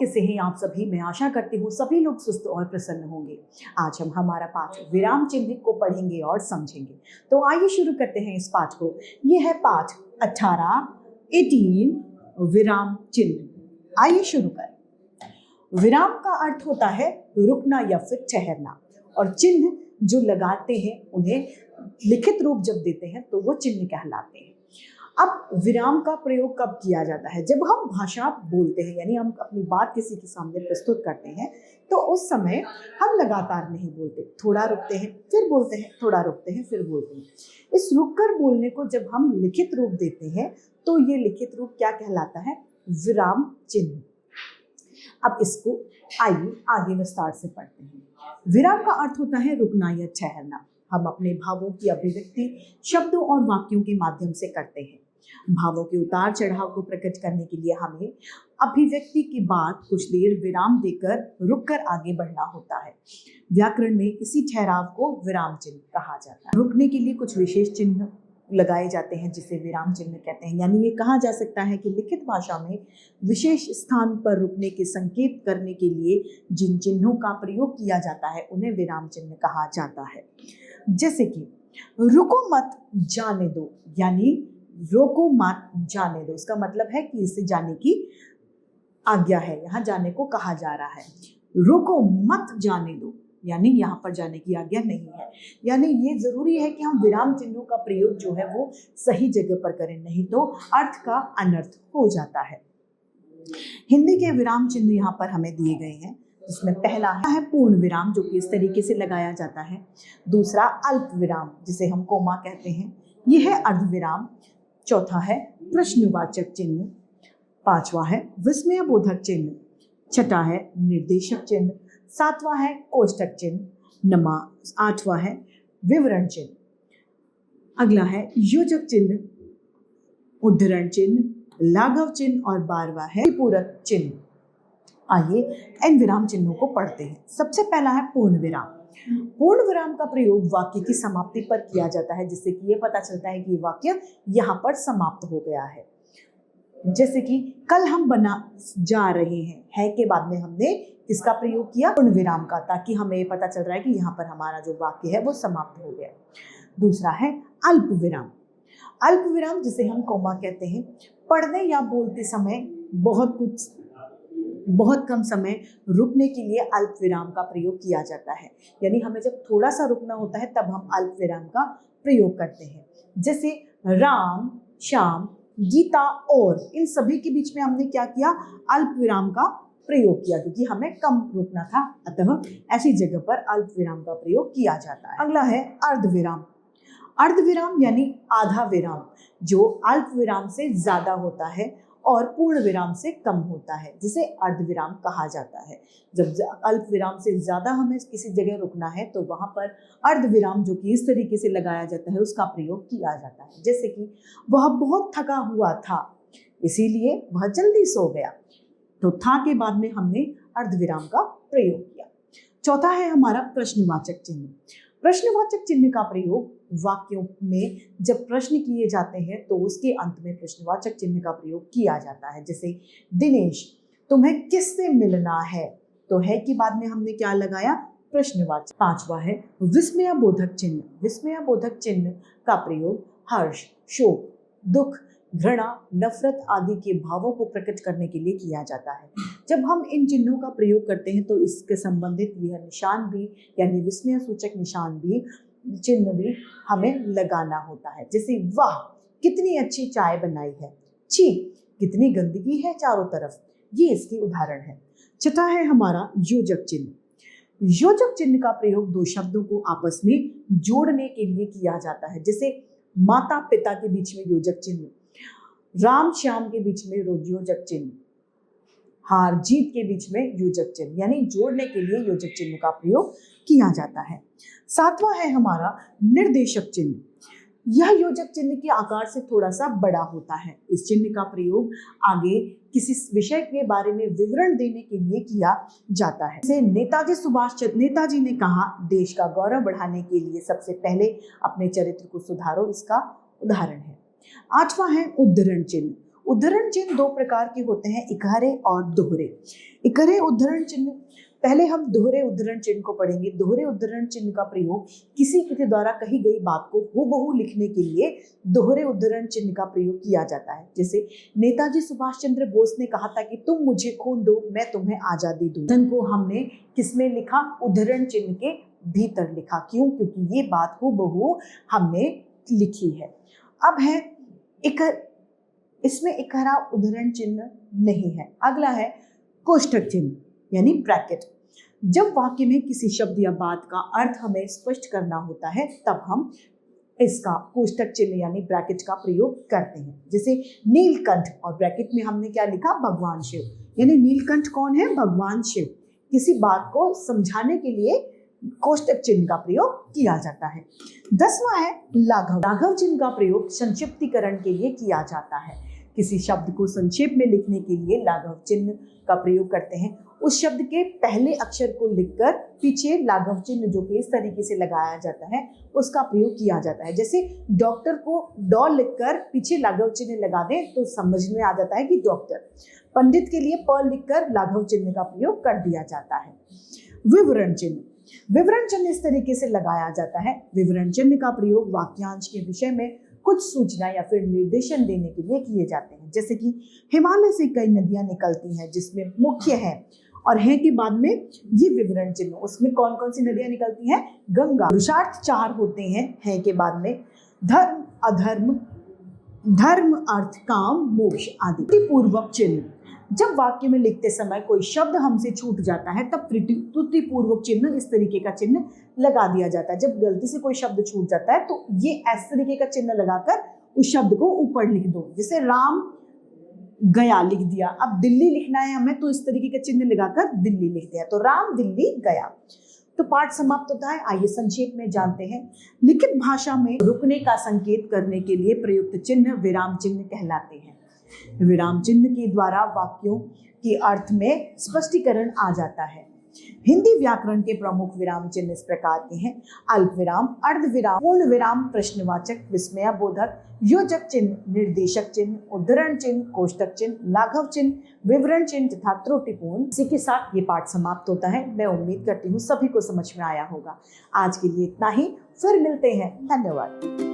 कैसे हैं आप सभी? मैं आशा करती हूँ सभी लोग सुस्त और प्रसन्न होंगे। आज हम हमारा पाठ विराम चिन्ह को पढ़ेंगे और समझेंगे। तो आइए शुरू करते हैं इस पाठ को। ये है पाठ 18 विराम चिन्ह। आइए शुरू करें। विराम का अर्थ होता है रुकना या फिर ठहरना, और चिन्ह जो लगाते हैं उन्हें लिखित रूप जब देते हैं तो वो चिन्ह कहलाते हैं। अब विराम का प्रयोग कब किया जाता है? जब हम भाषा बोलते हैं, यानी हम अपनी बात किसी के सामने प्रस्तुत करते हैं, तो उस समय हम लगातार नहीं बोलते, थोड़ा रुकते हैं फिर बोलते हैं, थोड़ा रुकते हैं फिर बोलते हैं। इस रुककर बोलने को जब हम लिखित रूप देते हैं तो ये लिखित रूप क्या कहलाता है? विराम चिन्ह। अब इसको आइए आगे विस्तार से पढ़ते हैं। विराम का अर्थ होता है रुकना या ठहरना। हम अपने भावों की अभिव्यक्ति शब्दों और वाक्यों के माध्यम से करते हैं। भावों के उतार चढ़ाव को प्रकट करने के लिए हमें अभिव्यक्ति के बाद कुछ देर विराम देकर रुककर आगे बढ़ना होता है। व्याकरण में इसी ठहराव को विराम चिन्ह कहा जाता है। रुकने के लिए कुछ विशेष चिन्ह लगाए जाते हैं जिसे विराम चिन्ह कहते हैं। यानी ये कहा जा सकता है कि लिखित भाषा में विशेष स्थान पर रुकने के संकेत करने के लिए जिन चिन्हों का प्रयोग किया जाता है उन्हें विराम चिन्ह कहा जाता है। जैसे कि रुको मत जाने दो, यानी रोको मत जाने दो, इसका मतलब है कि इसे जाने की आज्ञा है, यहाँ जाने को कहा जा रहा है। रोको मत जाने दो, यानी यहाँ पर जाने की आज्ञा नहीं है। यानी ये जरूरी है कि हम विराम चिन्हों का प्रयोग जो है वो सही जगह पर करें, नहीं तो अर्थ का अनर्थ हो जाता है। हिंदी के विराम चिन्ह यहाँ पर हमें दिए गए हैं, जिसमें पहला है पूर्ण विराम, जो कि इस तरीके से लगाया जाता है। दूसरा अल्प विराम, जिसे हम कोमा कहते हैं, यह है अर्ध विराम। चौथा है प्रश्नवाचक चिन्ह। पांचवा है विस्मयबोधक चिन्ह। छठा है निर्देशक चिन्ह। सातवां है कोष्ठक चिन्ह। आठवां है विवरण चिन्ह। अगला है योजक चिन्ह, उद्धरण चिन्ह, लाघव चिन्ह और 12वां है पूरक चिन्ह। आइए इन विराम चिन्हों को पढ़ते हैं। सबसे पहला है पूर्ण विराम। पूर्ण विराम का प्रयोग वाक्य की समाप्ति पर किया जाता है, जिससे कि ये पता चलता है कि वाक्य यहाँ पर समाप्त हो गया है। जैसे कि कल हम बना जा रहे हैं, है के बाद में हमने इसका प्रयोग किया पूर्ण विराम का, ताकि हमें पता चल रहा है कि यहाँ पर हमारा जो वाक्य है वो समाप्त हो गया। दूसरा है अल्प विराम। अल्प विराम, जिसे हम कोमा कहते हैं, पढ़ने या बोलते समय बहुत कम समय रुकने के लिए अल्प विराम का प्रयोग किया जाता है। यानी हमें जब थोड़ा सा रुकना होता है तब हम अल्प विराम का प्रयोग करते हैं। जैसे राम, श्याम, गीता और इन सभी के बीच में हमने क्या किया? अल्प विराम का प्रयोग किया, क्योंकि हमें कम रुकना था, अतः ऐसी जगह पर अल्प विराम का प्रयोग किया जाता है। अगला है अर्ध विराम। अर्ध विराम यानी आधा विराम, जो अल्प विराम से ज्यादा होता है और पूर्ण विराम से कम होता है, जिसे अर्ध विराम कहा जाता है। जब अल्प विराम से ज्यादा हमें किसी जगह रुकना है तो वहां पर अर्ध विराम, जो कि इस तरीके से लगाया जाता है, उसका प्रयोग किया जाता है। जैसे कि वह बहुत थका हुआ था, इसीलिए वह जल्दी सो गया, तो था के बाद में हमने अर्ध विराम का प्रयोग किया। चौथा है हमारा प्रश्नवाचक चिन्ह। प्रश्नवाचक चिन्ह का प्रयोग वाक्यों में जब प्रश्न किए जाते हैं तो उसके अंत में प्रश्नवाचक चिन्ह का प्रयोग किया जाता है। जैसे दिनेश, तुम्हें किससे मिलना है, तो है के बाद में हमने क्या लगाया? प्रश्नवाचक। पांचवा है विस्मयबोधक चिन्ह। विस्मयबोधक चिन्ह का प्रयोग हर्ष, शोक, दुख, घृणा, नफरत आदि के भावों को प्रकट करने के लिए किया जाता है। जब हम इन चिन्हों का प्रयोग करते हैं तो इसके संबंधित यह निशान भी, यानी विस्मय सूचक निशान भी, चिन्ह भी हमें लगाना होता है। जैसे वाह कितनी अच्छी चाय बनाई है, छी कितनी गंदगी है चारों तरफ, ये इसकी उदाहरण है। छठा है हमारा योजक चिन्ह। योजक चिन्ह का प्रयोग दो शब्दों को आपस में जोड़ने के लिए किया जाता है। जैसे माता पिता के बीच में योजक चिन्ह, राम श्याम के बीच में योजक चिन्ह, हार जीत के बीच में योजक चिन्ह, यानी जोड़ने के लिए योजक चिन्ह का प्रयोग किया जाता है। सातवां है हमारा निर्देशक चिन्ह। यह योजक चिन्ह के आकार से थोड़ा सा बड़ा होता है। इस चिन्ह का प्रयोग आगे किसी विषय के बारे में विवरण देने के लिए किया जाता है। जैसे नेताजी ने कहा, देश का गौरव बढ़ाने के लिए सबसे पहले अपने चरित्र को सुधारो, इसका उदाहरण है। आठवां है उद्धरण चिन्ह। उद्धरण चिन्ह दो प्रकार के होते हैं, इकहरे और दोहरे। इकहरे उद्धरण चिन्ह, पहले हम दोहरे उद्धरण चिन्ह को पढ़ेंगे। दोहरे उद्धरण चिन्ह का प्रयोग किसी के द्वारा कही गई बात को हूबहू लिखने के लिए दोहरे उद्धरण चिन्ह का प्रयोग किया जाता है। जैसे नेताजी सुभाष चंद्र बोस ने कहा था कि तुम मुझे खून दो, मैं तुम्हें आजादी दूं। वचन को हमने किसमें लिखा? उद्धरण चिन्ह के भीतर लिखा। क्यों? क्योंकि ये बात हूबहू हमने लिखी है। अब है इसमें इकहरा उद्धरण चिन्ह नहीं है। अगला है कोष्ठक चिन्ह यानी ब्रैकेट। जब वाक्य में किसी शब्द या बात का अर्थ हमें स्पष्ट करना होता है तब हम इसका कोष्ठक चिन्ह यानी ब्रैकेट का प्रयोग करते हैं। जैसे नीलकंठ, और ब्रैकेट में हमने क्या लिखा? भगवान शिव। यानी नीलकंठ कौन है? भगवान शिव। किसी बात को समझाने के लिए कोष्ठक चिन्ह का प्रयोग किया जाता है। 10वां है लाघव। लाघव चिन्ह का प्रयोग संक्षिप्तीकरण के लिए किया जाता है। किसी शब्द को संक्षेप में लिखने के लिए लाघव चिन्ह का प्रयोग करते हैं। उस शब्द के पहले अक्षर को लिखकर पीछे लाघव चिन्ह जो कि इस तरीके से लगाया जाता है उसका प्रयोग किया जाता है। जैसे डॉक्टर को डॉ लिखकर पीछे लाघव चिन्ह लगा दें तो समझ में आ जाता है कि डॉक्टर। पंडित के लिए प लिखकर लाघव चिन्ह का प्रयोग कर दिया जाता है। विवरण चिन्ह। विवरण चिन्ह इस तरीके से लगाया जाता है। विवरण चिन्ह का प्रयोग वाक्यांश के विषय में कुछ सूचना या फिर निर्देशन देने के लिए किए जाते हैं। जैसे कि हिमालय से कई नदियां निकलती हैं जिसमें मुख्य है, और है के बाद में ये विवरण चिन्ह, उसमें कौन कौन सी नदियां निकलती हैं? गंगा। पुरुषार्थ 4 होते हैं, है के बाद में धर्म, अधर्म, धर्म, अर्थ, काम, मोक्ष आदि। पूर्वक चिन्ह। जब वाक्य में लिखते समय कोई शब्द हमसे छूट जाता है तब त्रुटि पूर्वक चिन्ह इस तरीके का चिन्ह लगा दिया जाता है। जब गलती से कोई शब्द छूट जाता है तो ये इस तरीके का चिन्ह लगाकर उस शब्द को ऊपर लिख दो। जैसे राम गया लिख दिया, अब दिल्ली लिखना है हमें तो इस तरीके का चिन्ह लगाकर दिल्ली लिख दिया, तो राम दिल्ली गया। तो पाठ समाप्त होता है। आइए संक्षेप में जानते हैं। लिखित भाषा में रुकने का संकेत करने के लिए प्रयुक्त चिन्ह विराम चिन्ह कहलाते हैं। विराम चिन्ह के द्वारा वाक्यों के अर्थ में स्पष्टीकरण आ जाता है। हिंदी व्याकरण के प्रमुख विराम चिन्ह इस प्रकार के हैं: अल्प विराम, अर्ध विराम, पूर्ण विराम, प्रश्नवाचक, विस्मयबोधक, योजक चिन्ह, निर्देशक चिन्ह, उद्धरण चिन्ह, कोष्ठक चिन्ह, लाघव चिन्ह, विवरण चिन्ह तथा त्रुटिपूर्ण। इसी के साथ ये पाठ समाप्त होता है। मैं उम्मीद करती हूँ सभी को समझ में आया होगा। आज के लिए इतना ही, फिर मिलते हैं। धन्यवाद।